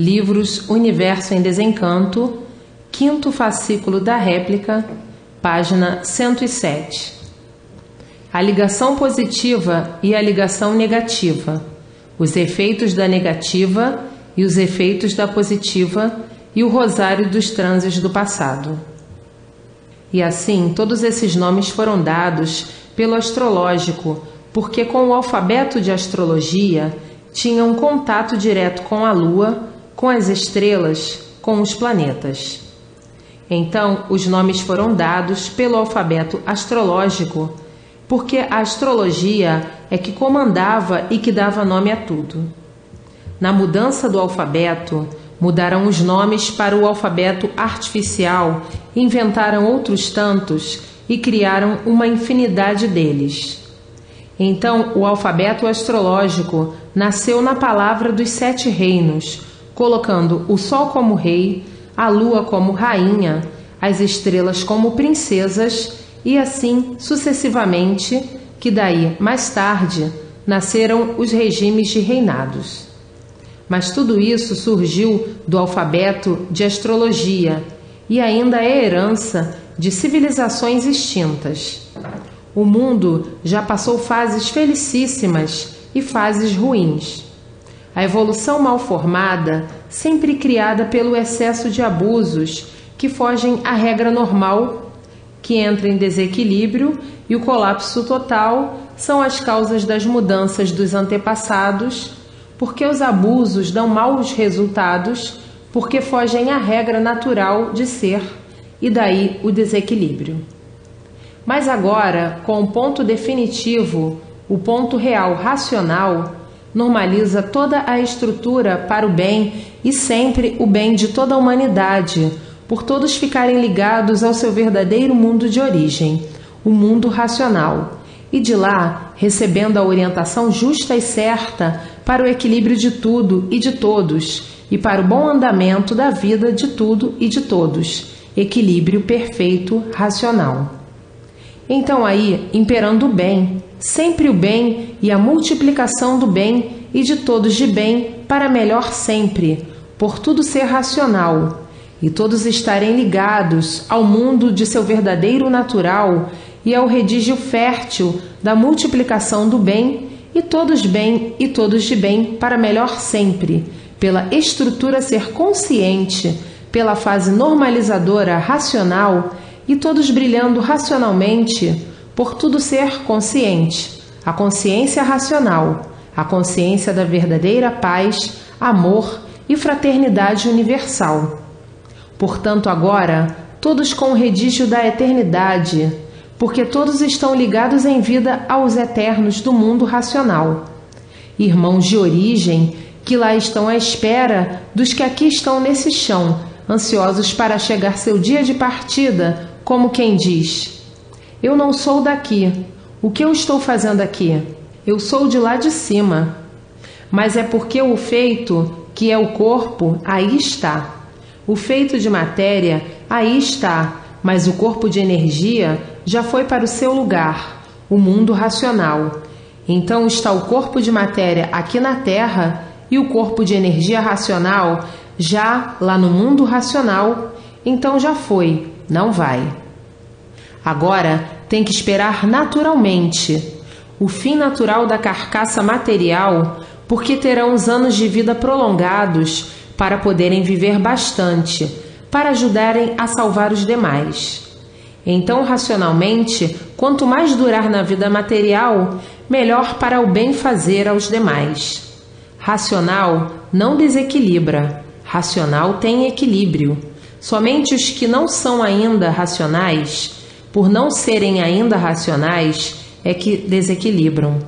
Livros Universo em Desencanto, 5º fascículo da réplica, página 107. A ligação positiva e a ligação negativa, os efeitos da negativa e os efeitos da positiva e o rosário dos transes do passado. E assim, todos esses nomes foram dados pelo astrológico, porque com o alfabeto de astrologia tinha um contato direto com a Lua, com as estrelas, com os planetas. Então, os nomes foram dados pelo alfabeto astrológico, porque a astrologia é que comandava e que dava nome a tudo. Na mudança do alfabeto, mudaram os nomes para o alfabeto artificial, inventaram outros tantos e criaram uma infinidade deles. Então, o alfabeto astrológico nasceu na palavra dos 7 reinos, colocando o Sol como rei, a Lua como rainha, as estrelas como princesas e assim sucessivamente, que daí, mais tarde, nasceram os regimes de reinados. Mas tudo isso surgiu do alfabeto de astrologia e ainda é herança de civilizações extintas. O mundo já passou fases felicíssimas e fases ruins. A evolução mal formada, sempre criada pelo excesso de abusos que fogem à regra normal, que entra em desequilíbrio, e o colapso total são as causas das mudanças dos antepassados, porque os abusos dão maus resultados, porque fogem à regra natural de ser, e daí o desequilíbrio. Mas agora, com o ponto definitivo, o ponto real racional, normaliza toda a estrutura para o bem e sempre o bem de toda a humanidade, por todos ficarem ligados ao seu verdadeiro mundo de origem, o mundo racional, e de lá recebendo a orientação justa e certa para o equilíbrio de tudo e de todos, e para o bom andamento da vida de tudo e de todos, equilíbrio perfeito racional. Então aí, imperando o bem, sempre o bem e a multiplicação do bem e de todos de bem para melhor sempre, por tudo ser racional, e todos estarem ligados ao mundo de seu verdadeiro natural e ao redígio fértil da multiplicação do bem, e todos bem e todos de bem para melhor sempre, pela estrutura ser consciente, pela fase normalizadora racional, e todos brilhando racionalmente, por tudo ser consciente, a consciência racional, a consciência da verdadeira paz, amor e fraternidade universal. Portanto, agora, todos com o redígio da eternidade, porque todos estão ligados em vida aos eternos do mundo racional. Irmãos de origem, que lá estão à espera dos que aqui estão nesse chão, ansiosos para chegar seu dia de partida, como quem diz: eu não sou daqui, o que eu estou fazendo aqui? Eu sou de lá de cima. Mas é porque o feito, que é o corpo, aí está. O feito de matéria, aí está, mas o corpo de energia já foi para o seu lugar, o mundo racional. Então está o corpo de matéria aqui na Terra e o corpo de energia racional já lá no mundo racional, então já foi, não vai. Agora tem que esperar naturalmente o fim natural da carcaça material, porque terão os anos de vida prolongados para poderem viver bastante, para ajudarem a salvar os demais. Então, racionalmente, quanto mais durar na vida material, melhor para o bem fazer aos demais. Racional não desequilibra, racional tem equilíbrio. Somente os que não são ainda racionais, por não serem ainda racionais, é que desequilibram.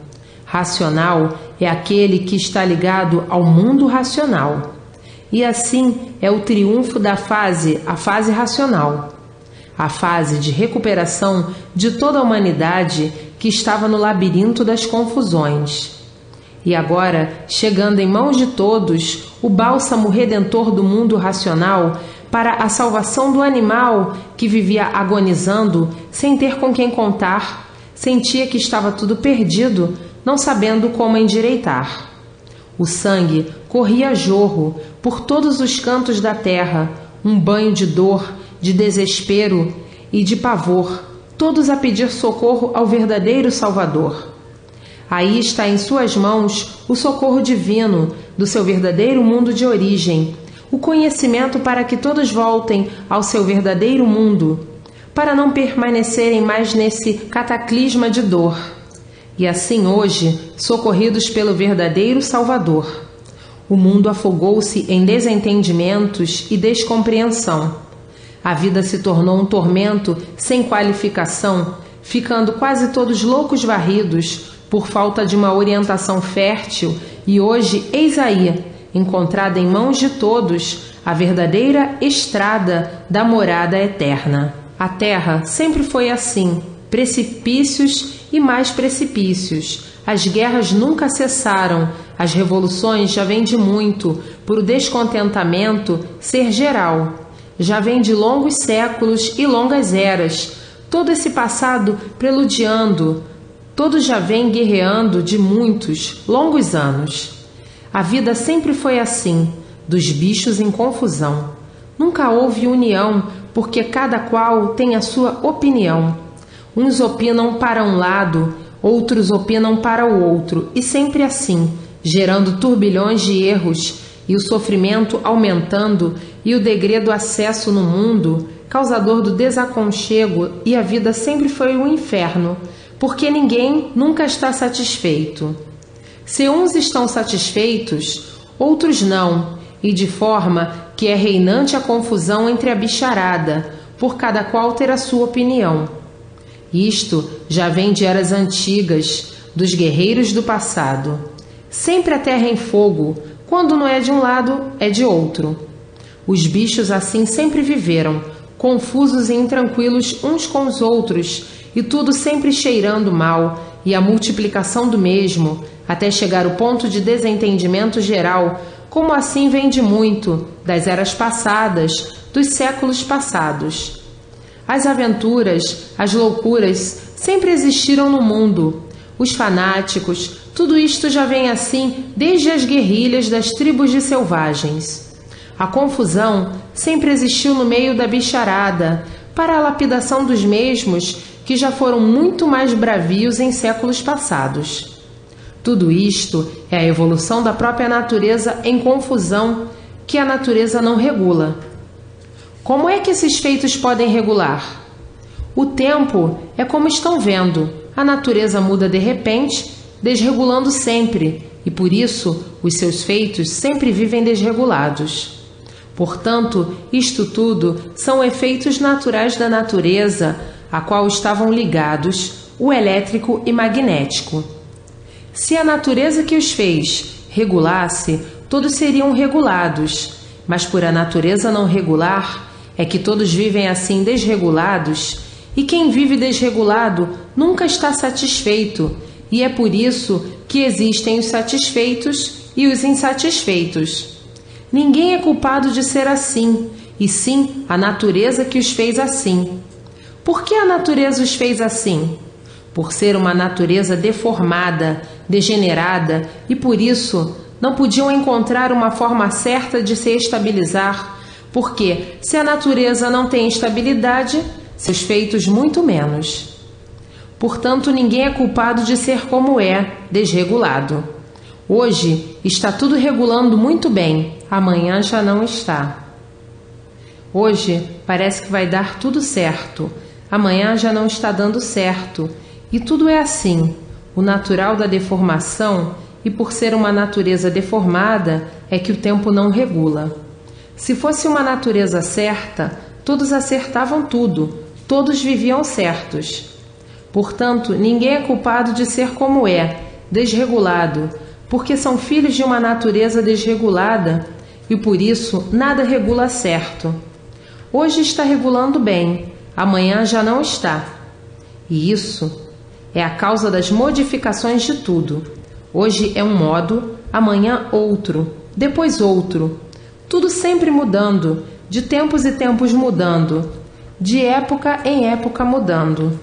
Racional é aquele que está ligado ao mundo racional. E assim é o triunfo da fase, a fase racional. A fase de recuperação de toda a humanidade que estava no labirinto das confusões. E agora, chegando em mãos de todos, o bálsamo redentor do mundo racional para a salvação do animal que vivia agonizando, sem ter com quem contar, sentia que estava tudo perdido, não sabendo como endireitar. O sangue corria a jorro por todos os cantos da terra, um banho de dor, de desespero e de pavor, todos a pedir socorro ao verdadeiro Salvador. Aí está em suas mãos o socorro divino do seu verdadeiro mundo de origem, o conhecimento para que todos voltem ao seu verdadeiro mundo, para não permanecerem mais nesse cataclisma de dor. E assim hoje, socorridos pelo verdadeiro Salvador, o mundo afogou-se em desentendimentos e descompreensão. A vida se tornou um tormento sem qualificação, ficando quase todos loucos varridos por falta de uma orientação fértil, e hoje, eis aí, encontrada em mãos de todos, a verdadeira estrada da morada eterna. A terra sempre foi assim, precipícios e mais precipícios. As guerras nunca cessaram, as revoluções já vêm de muito, por o descontentamento ser geral. Já vem de longos séculos e longas eras, todo esse passado preludiando, todos já vêm guerreando de muitos, longos anos. A vida sempre foi assim, dos bichos em confusão. Nunca houve união, porque cada qual tem a sua opinião. Uns opinam para um lado, outros opinam para o outro, e sempre assim, gerando turbilhões de erros, e o sofrimento aumentando, e o degredo acesso no mundo, causador do desaconchego, e a vida sempre foi um inferno, porque ninguém nunca está satisfeito. Se uns estão satisfeitos, outros não, e de forma que é reinante a confusão entre a bicharada, por cada qual ter a sua opinião. Isto já vem de eras antigas, dos guerreiros do passado. Sempre a terra em fogo, quando não é de um lado, é de outro. Os bichos assim sempre viveram, confusos e intranquilos uns com os outros, e tudo sempre cheirando mal, e a multiplicação do mesmo, até chegar ao ponto de desentendimento geral, como assim vem de muito, das eras passadas, dos séculos passados. As aventuras, as loucuras, sempre existiram no mundo. Os fanáticos, tudo isto já vem assim desde as guerrilhas das tribos de selvagens. A confusão sempre existiu no meio da bicharada, para a lapidação dos mesmos que já foram muito mais bravios em séculos passados. Tudo isto é a evolução da própria natureza em confusão que a natureza não regula. Como é que esses feitos podem regular? O tempo é como estão vendo. A natureza muda de repente, desregulando sempre, e por isso os seus feitos sempre vivem desregulados. Portanto, isto tudo são efeitos naturais da natureza, a qual estavam ligados o elétrico e magnético. Se a natureza que os fez regulasse, todos seriam regulados, mas por a natureza não regular, é que todos vivem assim desregulados, e quem vive desregulado nunca está satisfeito, e é por isso que existem os satisfeitos e os insatisfeitos. Ninguém é culpado de ser assim, e sim a natureza que os fez assim. Por que a natureza os fez assim? Por ser uma natureza deformada, degenerada, e por isso não podiam encontrar uma forma certa de se estabilizar, porque se a natureza não tem estabilidade, seus feitos muito menos. Portanto, ninguém é culpado de ser como é, desregulado. Hoje está tudo regulando muito bem, amanhã já não está. Hoje parece que vai dar tudo certo, amanhã já não está dando certo, e tudo é assim, o natural da deformação, e por ser uma natureza deformada, é que o tempo não regula. Se fosse uma natureza certa, todos acertavam tudo, todos viviam certos. Portanto, ninguém é culpado de ser como é, desregulado, porque são filhos de uma natureza desregulada, e por isso nada regula certo. Hoje está regulando bem, amanhã já não está. E isso é a causa das modificações de tudo. Hoje é um modo, amanhã outro, depois outro. Tudo sempre mudando, de tempos e tempos mudando, de época em época mudando.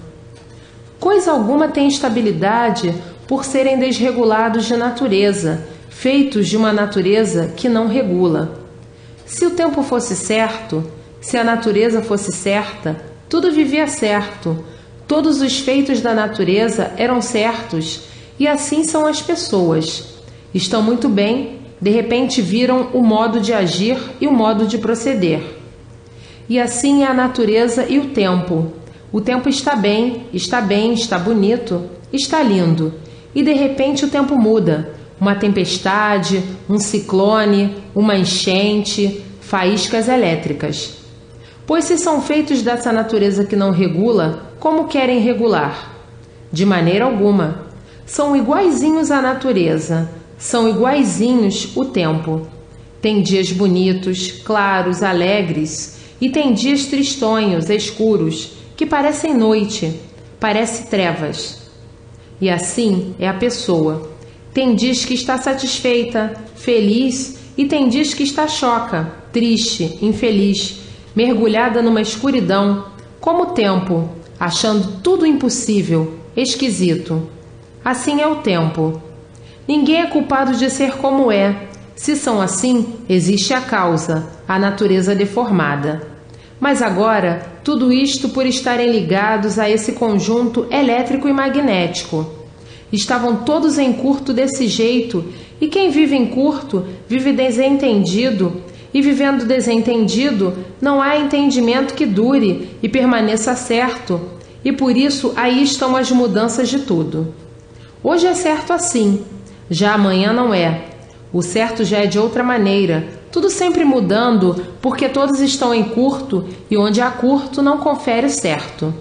Coisa alguma tem estabilidade por serem desregulados de natureza, feitos de uma natureza que não regula. Se o tempo fosse certo, se a natureza fosse certa, tudo vivia certo. Todos os feitos da natureza eram certos, e assim são as pessoas. Estão muito bem, de repente viram o modo de agir e o modo de proceder. E assim é a natureza e o tempo. O tempo está bem, está bonito, está lindo. E de repente o tempo muda. Uma tempestade, um ciclone, uma enchente, faíscas elétricas. Pois se são feitos dessa natureza que não regula, como querem regular? De maneira alguma. São iguaizinhos à natureza, são iguaizinhos o tempo. Tem dias bonitos, claros, alegres, e tem dias tristonhos, escuros, que parecem noite, parece trevas. E assim é a pessoa. Tem dias que está satisfeita, feliz, e tem dias que está choca, triste, infeliz, mergulhada numa escuridão, como o tempo, achando tudo impossível, esquisito. Assim é o tempo. Ninguém é culpado de ser como é. Se são assim, existe a causa, a natureza deformada. Mas agora, tudo isto por estarem ligados a esse conjunto elétrico e magnético. Estavam todos em curto desse jeito, e quem vive em curto vive desentendido, e vivendo desentendido não há entendimento que dure e permaneça certo, e por isso aí estão as mudanças de tudo. Hoje é certo assim, já amanhã não é. O certo já é de outra maneira, tudo sempre mudando, porque todos estão em curto, e onde há curto não confere certo.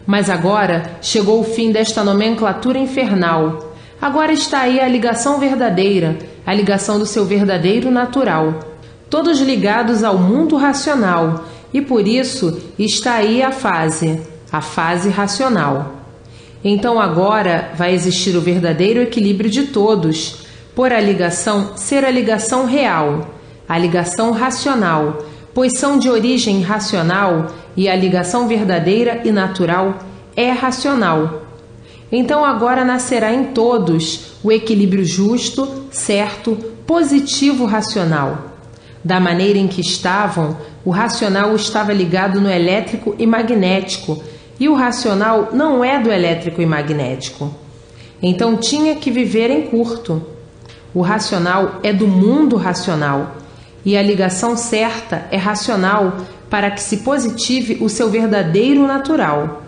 Mas agora chegou o fim desta nomenclatura infernal. Agora está aí a ligação verdadeira, a ligação do seu verdadeiro natural. Todos ligados ao mundo racional, e por isso está aí a fase racional. Então agora vai existir o verdadeiro equilíbrio de todos, por a ligação ser a ligação real, a ligação racional, pois são de origem racional e a ligação verdadeira e natural é racional. Então agora nascerá em todos o equilíbrio justo, certo, positivo racional. Da maneira em que estavam, o racional estava ligado no elétrico e magnético, e o racional não é do elétrico e magnético. Então tinha que viver em curto. O racional é do mundo racional, e a ligação certa é racional para que se positive o seu verdadeiro natural.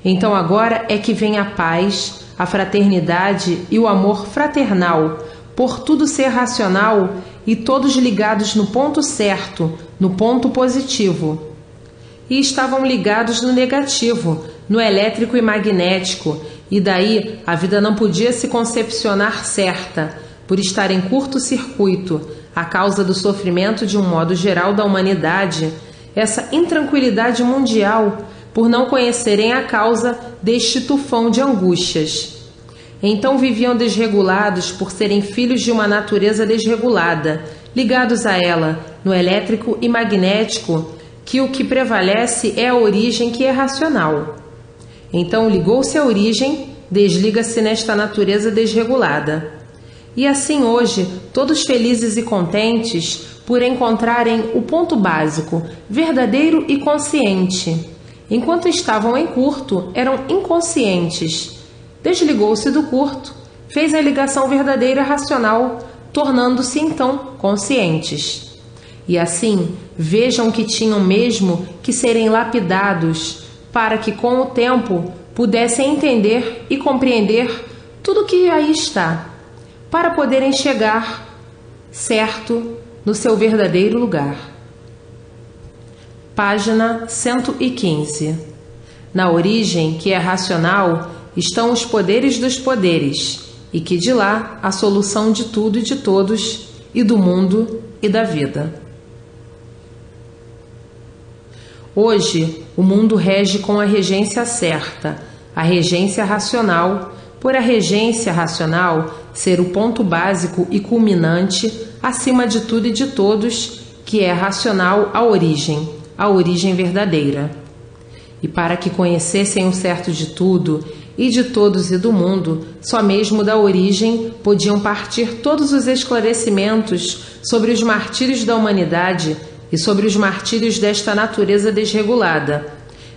Então agora é que vem a paz, a fraternidade e o amor fraternal, por tudo ser racional e todos ligados no ponto certo, no ponto positivo. E estavam ligados no negativo, no elétrico e magnético, e daí a vida não podia se concepcionar certa, por estar em curto-circuito, a causa do sofrimento de um modo geral da humanidade, essa intranquilidade mundial, por não conhecerem a causa deste tufão de angústias. Então viviam desregulados por serem filhos de uma natureza desregulada, ligados a ela, no elétrico e magnético, que o que prevalece é a origem que é racional. Então ligou-se à origem, desliga-se nesta natureza desregulada. E assim hoje, todos felizes e contentes por encontrarem o ponto básico, verdadeiro e consciente. Enquanto estavam em curto, eram inconscientes. Desligou-se do curto, fez a ligação verdadeira racional, tornando-se então conscientes. E assim, vejam que tinham mesmo que serem lapidados, para que com o tempo pudessem entender e compreender tudo que aí está, para poderem chegar certo no seu verdadeiro lugar. Página 115. Na origem, que é racional, estão os poderes dos poderes, e que de lá a solução de tudo e de todos, e do mundo e da vida. Hoje, o mundo rege com a regência certa, a regência racional, por a regência racional ser o ponto básico e culminante, acima de tudo e de todos, que é racional a origem verdadeira. E para que conhecessem o certo de tudo e de todos e do mundo, só mesmo da origem podiam partir todos os esclarecimentos sobre os martírios da humanidade e sobre os martírios desta natureza desregulada,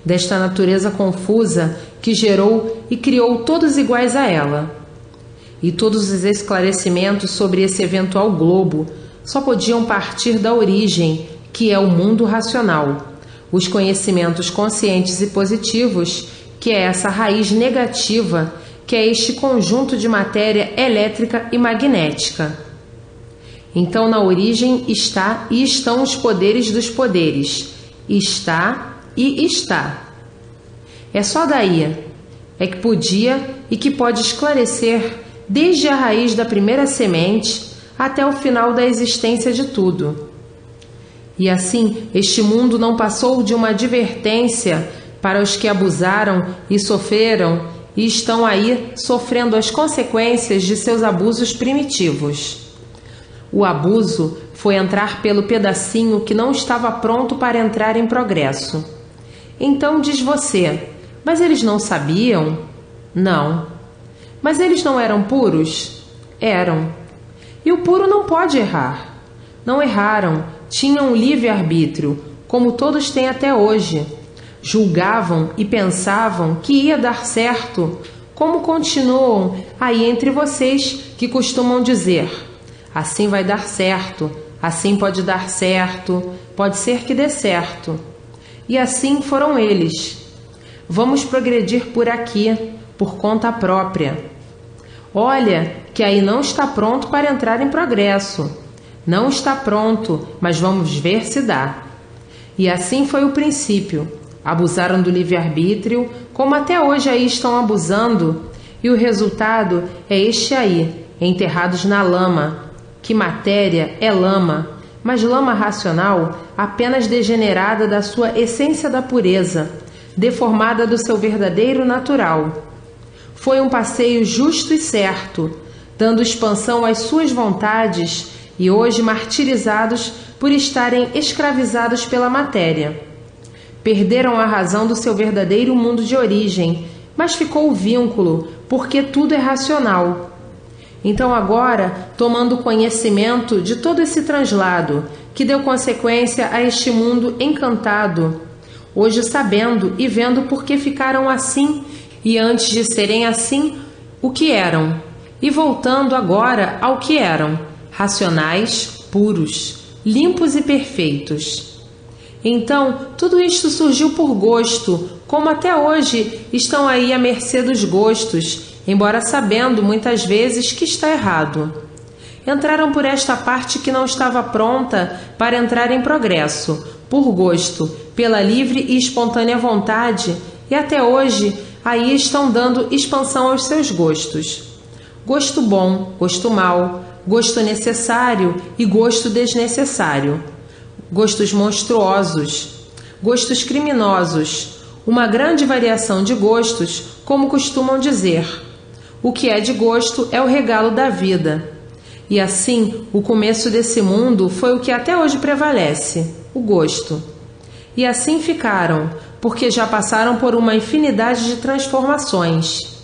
desta natureza confusa que gerou e criou todos iguais a ela. E todos os esclarecimentos sobre esse eventual globo só podiam partir da origem, que é o mundo racional, os conhecimentos conscientes e positivos, que é essa raiz negativa, que é este conjunto de matéria elétrica e magnética. Então, na origem está e estão os poderes dos poderes. Está e está. É só daí é que podia e que pode esclarecer desde a raiz da primeira semente até o final da existência de tudo. E assim, este mundo não passou de uma advertência para os que abusaram e sofreram e estão aí sofrendo as consequências de seus abusos primitivos. O abuso foi entrar pelo pedacinho que não estava pronto para entrar em progresso. Então diz você, mas eles não sabiam? Não. Mas eles não eram puros? Eram. E o puro não pode errar. Não erraram, tinham livre-arbítrio, como todos têm até hoje. Julgavam e pensavam que ia dar certo, como continuam aí entre vocês que costumam dizer: assim vai dar certo, assim pode dar certo, pode ser que dê certo. E assim foram eles. Vamos progredir por aqui, por conta própria. Olha, que aí não está pronto para entrar em progresso. Não está pronto, mas vamos ver se dá. E assim foi o princípio. Abusaram do livre-arbítrio, como até hoje aí estão abusando, e o resultado é este aí, enterrados na lama. Que matéria é lama, mas lama racional apenas degenerada da sua essência da pureza, deformada do seu verdadeiro natural. Foi um passeio justo e certo, dando expansão às suas vontades e hoje martirizados por estarem escravizados pela matéria. Perderam a razão do seu verdadeiro mundo de origem, mas ficou o vínculo, porque tudo é racional. Então agora, tomando conhecimento de todo esse translado, que deu consequência a este mundo encantado, hoje sabendo e vendo por que ficaram assim, e antes de serem assim, o que eram, e voltando agora ao que eram, racionais, puros, limpos e perfeitos. Então, tudo isto surgiu por gosto, como até hoje estão aí à mercê dos gostos, embora sabendo muitas vezes que está errado. Entraram por esta parte que não estava pronta para entrar em progresso, por gosto, pela livre e espontânea vontade, e até hoje aí estão dando expansão aos seus gostos. Gosto bom, gosto mau, gosto necessário e gosto desnecessário. Gostos monstruosos, gostos criminosos, uma grande variação de gostos, como costumam dizer. O que é de gosto é o regalo da vida. E assim, o começo desse mundo foi o que até hoje prevalece, o gosto. E assim ficaram, porque já passaram por uma infinidade de transformações.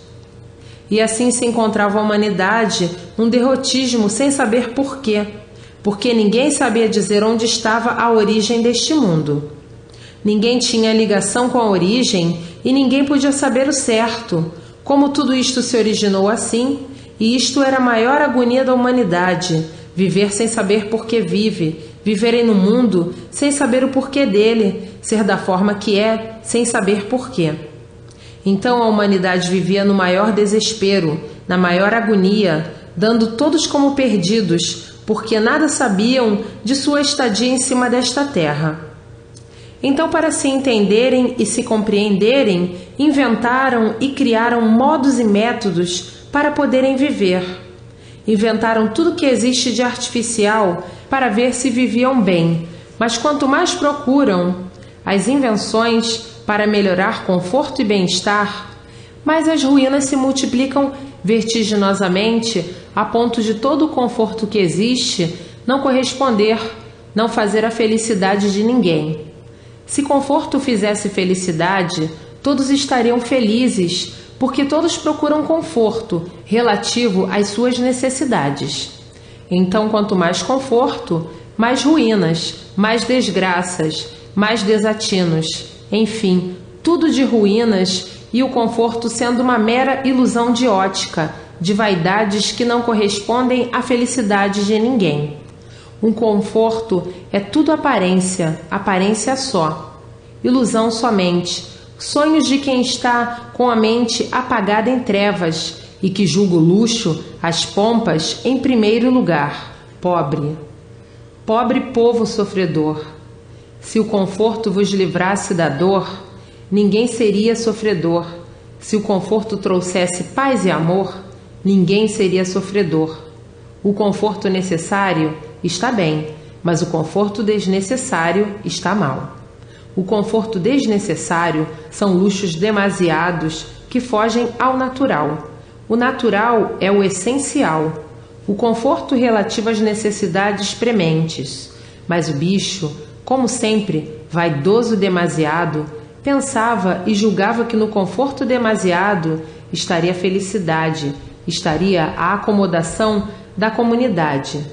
E assim se encontrava a humanidade num derrotismo sem saber por quê, porque ninguém sabia dizer onde estava a origem deste mundo. Ninguém tinha ligação com a origem e ninguém podia saber o certo, como tudo isto se originou assim, e isto era a maior agonia da humanidade, viver sem saber por que vive, viverem no mundo sem saber o porquê dele, ser da forma que é, sem saber porquê. Então a humanidade vivia no maior desespero, na maior agonia, dando todos como perdidos, porque nada sabiam de sua estadia em cima desta terra. Então, para se entenderem e se compreenderem, inventaram e criaram modos e métodos para poderem viver. Inventaram tudo que existe de artificial para ver se viviam bem, mas quanto mais procuram as invenções para melhorar conforto e bem-estar, mais as ruínas se multiplicam vertiginosamente a ponto de todo o conforto que existe não corresponder, não fazer a felicidade de ninguém. Se conforto fizesse felicidade, todos estariam felizes, porque todos procuram conforto relativo às suas necessidades. Então, quanto mais conforto, mais ruínas, mais desgraças, mais desatinos, enfim, tudo de ruínas, e o conforto sendo uma mera ilusão de ótica, de vaidades que não correspondem à felicidade de ninguém. Um conforto é tudo aparência, aparência só, ilusão somente, sonhos de quem está com a mente apagada em trevas e que julga o luxo, as pompas, em primeiro lugar. Pobre, pobre povo sofredor. Se o conforto vos livrasse da dor, ninguém seria sofredor. Se o conforto trouxesse paz e amor, ninguém seria sofredor. O conforto necessário está bem, mas o conforto desnecessário está mal. O conforto desnecessário são luxos demasiados que fogem ao natural. O natural é o essencial. O conforto relativo às necessidades prementes. Mas o bicho, como sempre, vaidoso demasiado, pensava e julgava que no conforto demasiado estaria a felicidade, estaria a acomodação da comunidade.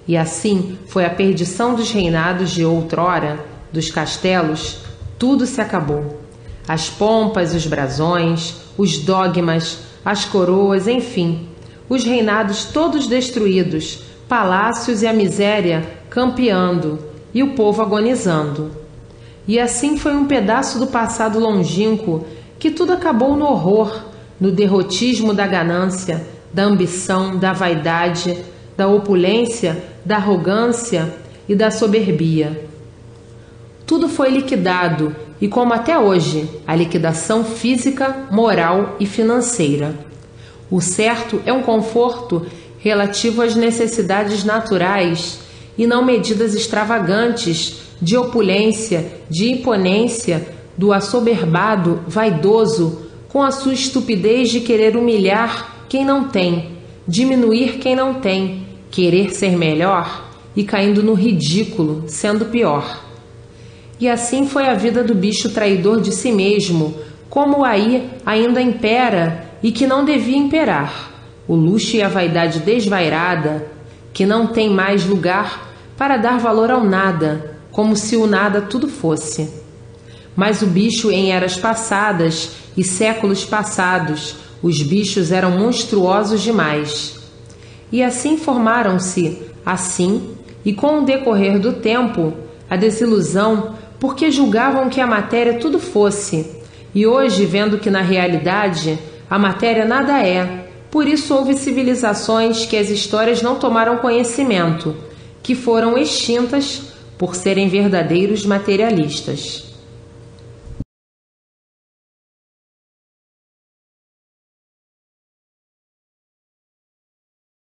E assim foi a perdição dos reinados de outrora, dos castelos, tudo se acabou. As pompas, os brasões, os dogmas, as coroas, enfim, os reinados todos destruídos, palácios e a miséria campeando, e o povo agonizando. E assim foi um pedaço do passado longínquo que tudo acabou no horror, no derrotismo da ganância, da ambição, da vaidade, da opulência, da arrogância e da soberbia. Tudo foi liquidado, e como até hoje, a liquidação física, moral e financeira. O certo é um conforto relativo às necessidades naturais e não medidas extravagantes de opulência, de imponência, do assoberbado, vaidoso, com a sua estupidez de querer humilhar quem não tem, diminuir quem não tem, querer ser melhor e caindo no ridículo, sendo pior. E assim foi a vida do bicho traidor de si mesmo, como aí ainda impera e que não devia imperar, o luxo e a vaidade desvairada, que não tem mais lugar para dar valor ao nada, como se o nada tudo fosse. Mas o bicho em eras passadas e séculos passados, os bichos eram monstruosos demais. E assim formaram-se, assim, e com o decorrer do tempo, a desilusão, porque julgavam que a matéria tudo fosse, e hoje, vendo que na realidade a matéria nada é, por isso houve civilizações que as histórias não tomaram conhecimento, que foram extintas por serem verdadeiros materialistas.